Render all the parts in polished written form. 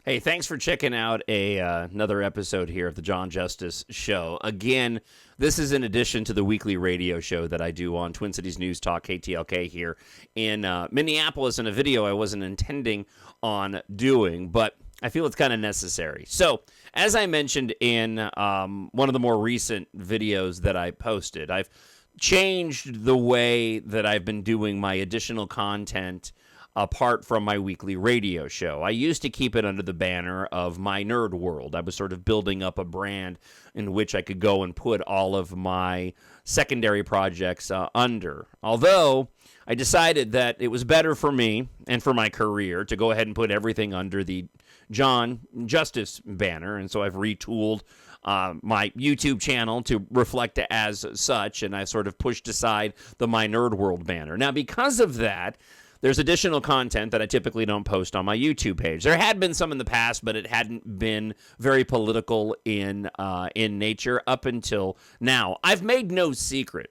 Hey, thanks for checking out another episode here of the John Justice Show. Again, this is in addition to the weekly radio show that I do on Twin Cities News Talk, KTLK, here in Minneapolis, in a video I wasn't intending on doing, but I feel it's kind of necessary. So, as I mentioned in one of the more recent videos that I posted, I've changed the way that I've been doing my additional content apart from my weekly radio show. I used to keep it under the banner of My Nerd World. I was sort of building up a brand in which I could go and put all of my secondary projects under. Although I decided that it was better for me and for my career to go ahead and put everything under the John Justice banner, and so I've retooled my YouTube channel to reflect as such, and I sort of pushed aside the My Nerd World banner. Now, because of that, there's additional content that I typically don't post on my YouTube page. There had been some in the past, but it hadn't been very political in nature up until now. I've made no secret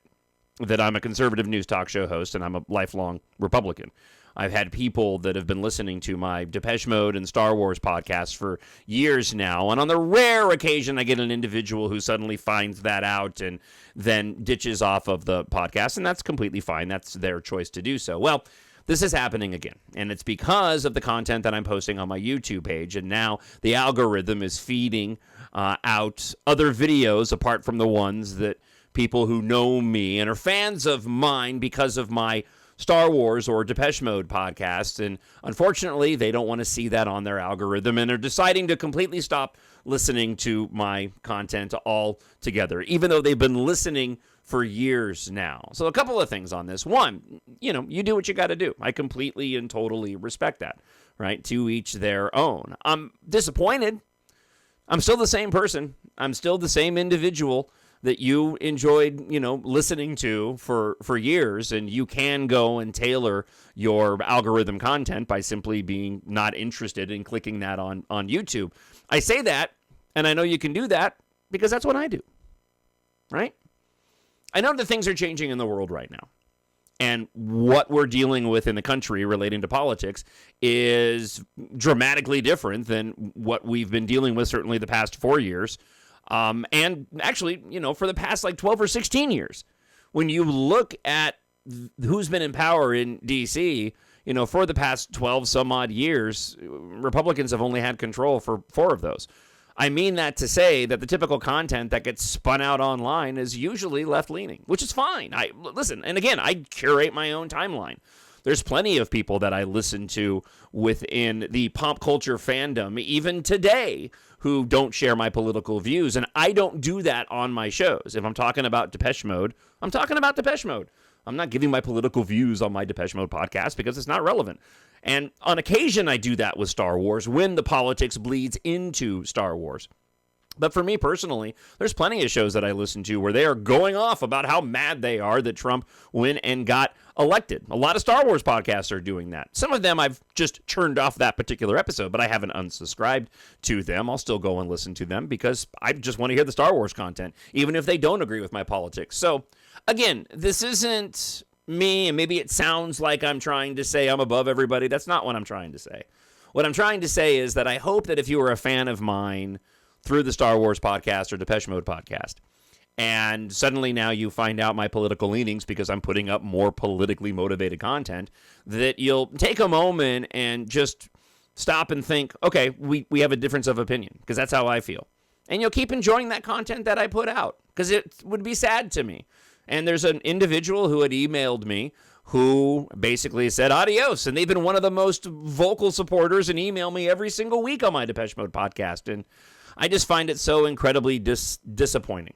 that I'm a conservative news talk show host, and I'm a lifelong Republican. I've had people that have been listening to my Depeche Mode and Star Wars podcasts for years now, and on the rare occasion I get an individual who suddenly finds that out and then ditches off of the podcast, and that's completely fine. That's their choice to do so. Well, this is happening again, and it's because of the content that I'm posting on my YouTube page, and now the algorithm is feeding out other videos apart from the ones that people who know me and are fans of mine because of my Star Wars or Depeche Mode podcasts, and unfortunately, they don't want to see that on their algorithm, and are deciding to completely stop listening to my content altogether, even though they've been listening for years now. So a couple of things on this. One, you do what you got to do. I completely and totally respect that, right? To each their own. I'm disappointed. I'm still the same person. I'm still the same individual that you enjoyed, listening to for years, and you can go and tailor your algorithm content by simply being not interested in clicking that on YouTube. I say that, and I know you can do that because that's what I do, right? I know that things are changing in the world right now, and what we're dealing with in the country relating to politics is dramatically different than what we've been dealing with certainly the past 4 years. And actually, for the past 12 or 16 years, when you look at who's been in power in D.C., for the past 12 some odd years, Republicans have only had control for 4 of those. I mean that to say that the typical content that gets spun out online is usually left-leaning, which is fine. Listen, and again, I curate my own timeline. There's plenty of people that I listen to within the pop culture fandom, even today, who don't share my political views, and I don't do that on my shows. If I'm talking about Depeche Mode, I'm talking about Depeche Mode. I'm not giving my political views on my Depeche Mode podcast because it's not relevant. And on occasion, I do that with Star Wars when the politics bleeds into Star Wars. But for me personally, there's plenty of shows that I listen to where they are going off about how mad they are that Trump went and got elected. A lot of Star Wars podcasts are doing that. Some of them I've just turned off that particular episode, but I haven't unsubscribed to them. I'll still go and listen to them because I just want to hear the Star Wars content, even if they don't agree with my politics. So, again, this isn't me, and maybe it sounds like I'm trying to say I'm above everybody. That's not what I'm trying to say. What I'm trying to say is that I hope that if you are a fan of mine through the Star Wars podcast or Depeche Mode podcast, and suddenly now you find out my political leanings because I'm putting up more politically motivated content, that you'll take a moment and just stop and think, okay, we have a difference of opinion, because that's how I feel. And you'll keep enjoying that content that I put out, because it would be sad to me. And there's an individual who had emailed me who basically said adios, and they've been one of the most vocal supporters and email me every single week on my Depeche Mode podcast, and I just find it so incredibly disappointing.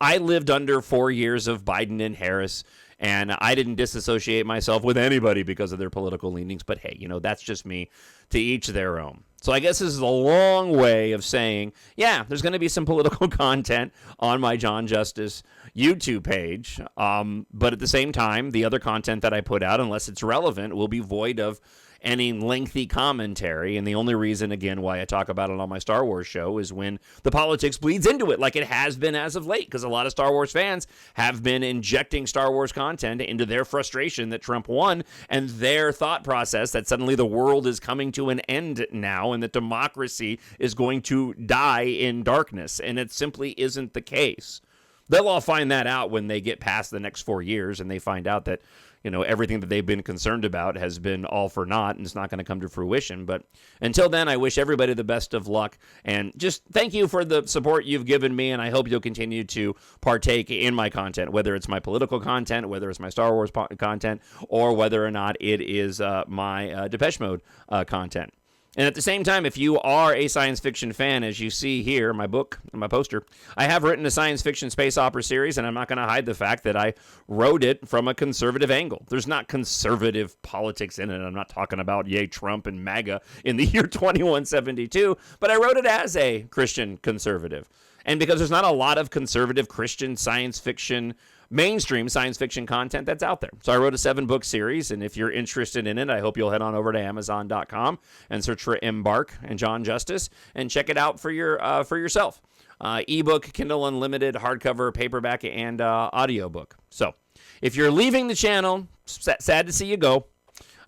I lived under 4 years of Biden and Harris, and I didn't disassociate myself with anybody because of their political leanings, but hey, that's just me. To each their own. So I guess this is a long way of saying, yeah, there's going to be some political content on my John Justice YouTube page, but at the same time, the other content that I put out, unless it's relevant, will be void of any lengthy commentary. And the only reason, again, why I talk about it on my Star Wars show is when the politics bleeds into it, like it has been as of late, because a lot of Star Wars fans have been injecting Star Wars content into their frustration that Trump won and their thought process that suddenly the world is coming to an end now and that democracy is going to die in darkness. And it simply isn't the case. They'll all find that out when they get past the next 4 years and they find out that, everything that they've been concerned about has been all for naught and it's not going to come to fruition. But until then, I wish everybody the best of luck and just thank you for the support you've given me. And I hope you'll continue to partake in my content, whether it's my political content, whether it's my Star Wars content, or whether or not it is my Depeche Mode content. And at the same time, if you are a science fiction fan, as you see here in my book, in my poster, I have written a science fiction space opera series, and I'm not going to hide the fact that I wrote it from a conservative angle. There's not conservative politics in it. I'm not talking about, yay, Trump and MAGA in the year 2172, but I wrote it as a Christian conservative. And because there's not a lot of conservative Christian science fiction, mainstream science fiction content that's out there. So I wrote a 7-book series, and if you're interested in it, I hope you'll head on over to Amazon.com and search for Embark and John Justice and check it out for yourself. Ebook, Kindle Unlimited, hardcover, paperback, and audiobook. So if you're leaving the channel, sad to see you go.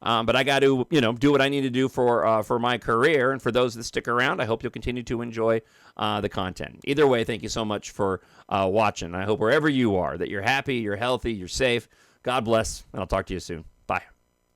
But I got to, do what I need to do for my career. And for those that stick around, I hope you'll continue to enjoy the content. Either way, thank you so much for watching. I hope wherever you are that you're happy, you're healthy, you're safe. God bless, and I'll talk to you soon.